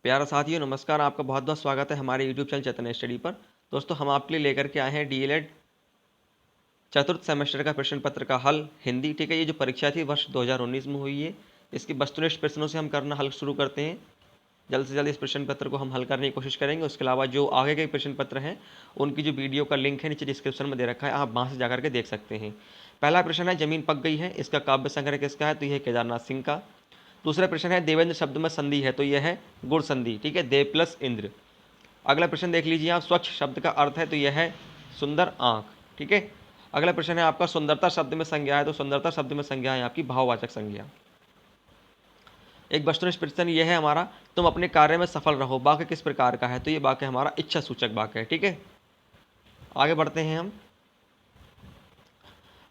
प्यारा साथियों नमस्कार, आपका बहुत बहुत स्वागत है हमारे यूट्यूब चैनल चैतन्य स्टडी पर। दोस्तों हम आपके लिए लेकर के आए हैं डीएलएड चतुर्थ सेमेस्टर का प्रश्न पत्र का हल हिंदी। ठीक है, ये जो परीक्षा थी वर्ष 2019 में हुई है, इसकी वस्तुनिष्ठ प्रश्नों से हम करना हल शुरू करते हैं। जल्द से जल्द इस प्रश्न पत्र को हम हल करने की कोशिश करेंगे। उसके अलावा जो आगे के प्रश्न पत्र हैं उनकी जो वीडियो का लिंक है नीचे डिस्क्रिप्शन में दे रखा है, आप वहाँ से जाकर के देख सकते हैं। पहला प्रश्न है जमीन पक गई है, इसका काव्य संग्रह किसका है? तो यह है केदारनाथ सिंह का। दूसरा प्रश्न है देवेंद्र शब्द में संधि है, तो यह है गुण संधि। ठीक है, देव प्लस इंद्र। अगला प्रश्न देख लीजिए आप, स्वच्छ शब्द का अर्थ है, तो यह है सुंदर आंख। ठीक है, अगला प्रश्न है आपका सुंदरता शब्द में संज्ञा है, तो सुंदरता शब्द में संज्ञा है आपकी भाववाचक संज्ञा। एक वस्तुनिष्ठ प्रश्न यह है हमारा, तुम अपने कार्य में सफल रहो, वाक्य किस प्रकार का है? तो ये वाक्य हमारा इच्छा सूचक वाक्य है। ठीक है, आगे बढ़ते हैं हम।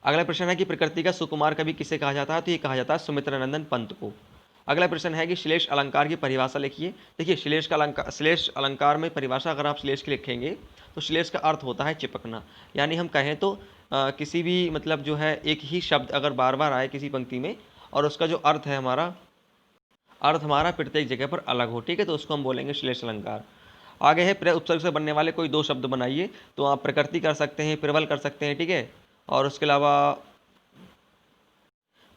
अगला प्रश्न है कि प्रकृति का सुकुमार कवि किसे कहा जाता है? तो ये कहा जाता है सुमित्रानंदन पंत को। अगला प्रश्न है कि श्लेष अलंकार की परिभाषा लिखिए। देखिए श्लेष अलंकार में परिभाषा अगर आप श्लेष की लिखेंगे तो श्लेष का अर्थ होता है चिपकना। यानी हम कहें तो किसी भी मतलब जो है एक ही शब्द अगर बार बार आए किसी पंक्ति में और उसका जो अर्थ है हमारा प्रत्येक जगह पर अलग हो, ठीक है, तो उसको हम बोलेंगे श्लेष अलंकार। आगे है प्रत्यय उपसर्ग से बनने वाले कोई दो शब्द बनाइए। तो आप प्रकृति कर सकते हैं, प्रबल कर सकते हैं, ठीक है, और उसके अलावा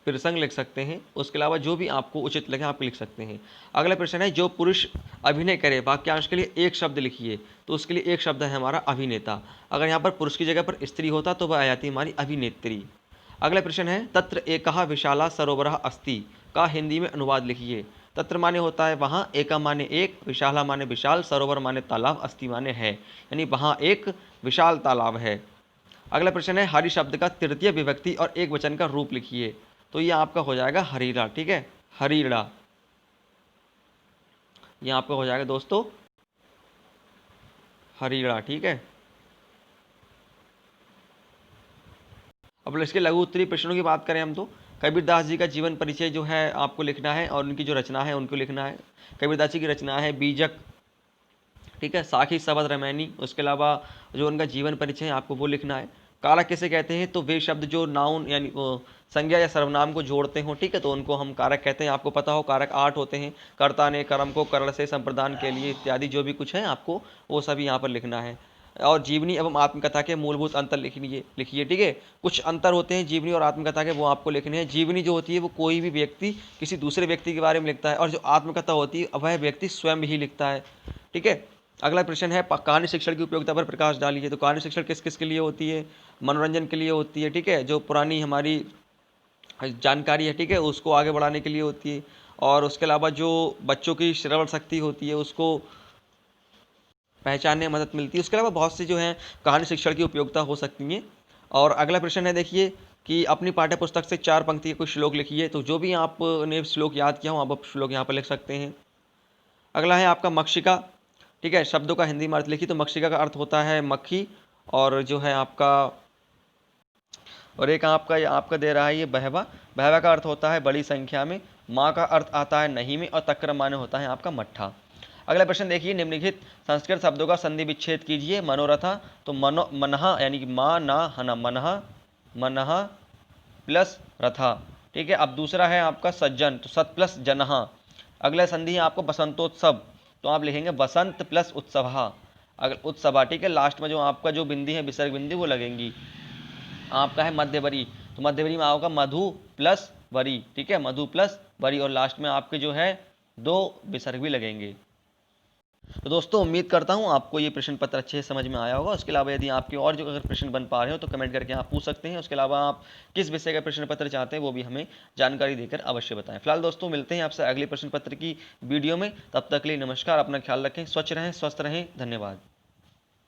प्रसंग लिख सकते हैं। उसके अलावा जो भी आपको उचित लगे आप लिख सकते हैं। अगला प्रश्न है जो पुरुष अभिनय करे, वाक्यांश के लिए एक शब्द लिखिए। तो उसके लिए एक शब्द है हमारा अभिनेता। अगर यहाँ पर पुरुष की जगह पर स्त्री होता तो वह आ जाती हमारी अभिनेत्री। अगला प्रश्न है तत्र एकः विशाला सरोवरः अस्ति का हिंदी में अनुवाद लिखिए। तत्र माने होता है वहाँ, एका माने एक, विशाला माने विशाल, सरोवर माने तालाब, अस्ति माने है, यानी वहाँ एक विशाल तालाब है। अगला प्रश्न है हरि शब्द का तृतीय विभक्ति और एक वचन का रूप लिखिए। तो ये आपका हो जाएगा हरीरा। ठीक है, हरीरा, ये आपका हो जाएगा दोस्तों हरीरा। ठीक है, अब इसके लघु उत्तरी प्रश्नों की बात करें हम तो कबीरदास जी का जीवन परिचय जो है आपको लिखना है और उनकी जो रचना है उनको लिखना है। कबीरदास जी की रचना है बीजक, ठीक है, साखी शबद रमैनी। उसके अलावा जो उनका जीवन परिचय है आपको वो लिखना है। कारक किसे कहते हैं? तो वे शब्द जो नाउन यानी संज्ञा या सर्वनाम को जोड़ते हो, ठीक है, तो उनको हम कारक कहते हैं। आपको पता हो कारक 8 होते हैं, कर्ता ने कर्म को करण से संप्रदान के लिए इत्यादि जो भी कुछ है आपको वो सभी यहाँ पर लिखना है। और जीवनी एवं आत्मकथा के मूलभूत अंतर लिखिए। ठीक है, कुछ अंतर होते हैं जीवनी और आत्मकथा के, वो आपको लिखने हैं। जीवनी जो होती है वो कोई भी व्यक्ति किसी दूसरे व्यक्ति के बारे में लिखता है, और जो आत्मकथा होती है वह व्यक्ति स्वयं ही लिखता है। ठीक है, अगला प्रश्न है कहानी शिक्षण की उपयोगिता पर प्रकाश डालिए। तो कहानी शिक्षण किस किस के लिए होती है? मनोरंजन के लिए होती है, ठीक है, जो पुरानी हमारी जानकारी है, ठीक है, उसको आगे बढ़ाने के लिए होती है। और उसके अलावा जो बच्चों की श्रवण शक्ति होती है उसको पहचानने में मदद मिलती है। उसके अलावा बहुत सी जो है कहानी शिक्षण की उपयोगिता हो सकती है। और अगला प्रश्न है देखिए कि अपनी पाठ्य पुस्तक से 4 पंक्ति के कुछ श्लोक लिखिए। तो जो भी आपने श्लोक याद किया हो आप श्लोक यहाँ पर लिख सकते हैं। अगला है आपका मक्षिका, ठीक है, शब्दों का हिंदी में अर्थ लिखिए। तो मक्षिका का अर्थ होता है मक्खी, और जो है आपका और एक आपका दे रहा है ये बहवा। बहवा का अर्थ होता है बड़ी संख्या में। माँ का अर्थ आता है नहीं में, और तक्रम माने होता है आपका मट्ठा। अगला प्रश्न देखिए, निम्नलिखित संस्कृत शब्दों का संधि विच्छेद कीजिए। मनोरथा, तो मनहा यानी कि मा ना हना, मनहा प्लस रथा। ठीक है, अब दूसरा है आपका सज्जन, तो सत प्लस जनहा। अगला संधि है आपको बसंतोत्सव, तो आप लिखेंगे बसंत प्लस उत्सव। अगर उत्सव, ठीक है, लास्ट में जो आपका जो बिंदी है विसर्ग बिंदी वो लगेंगी। आपका है मध्यवरी, तो मध्यवरी में आपका मधु प्लस वरी, ठीक है, मधु प्लस वरी, और लास्ट में आपके जो है 2 विसर्ग भी लगेंगे। तो दोस्तों उम्मीद करता हूँ आपको ये प्रश्न पत्र अच्छे से समझ में आया होगा। उसके अलावा यदि आपके और जो अगर प्रश्न बन पा रहे हो तो कमेंट करके आप पूछ सकते हैं। उसके अलावा आप किस विषय का प्रश्न पत्र चाहते हैं वो भी हमें जानकारी देकर अवश्य बताएं। फिलहाल दोस्तों मिलते हैं आपसे अगले प्रश्न पत्र की वीडियो में, तब तक के लिए नमस्कार, अपना ख्याल रखें, स्वच्छ रहें, स्वस्थ रहें, धन्यवाद।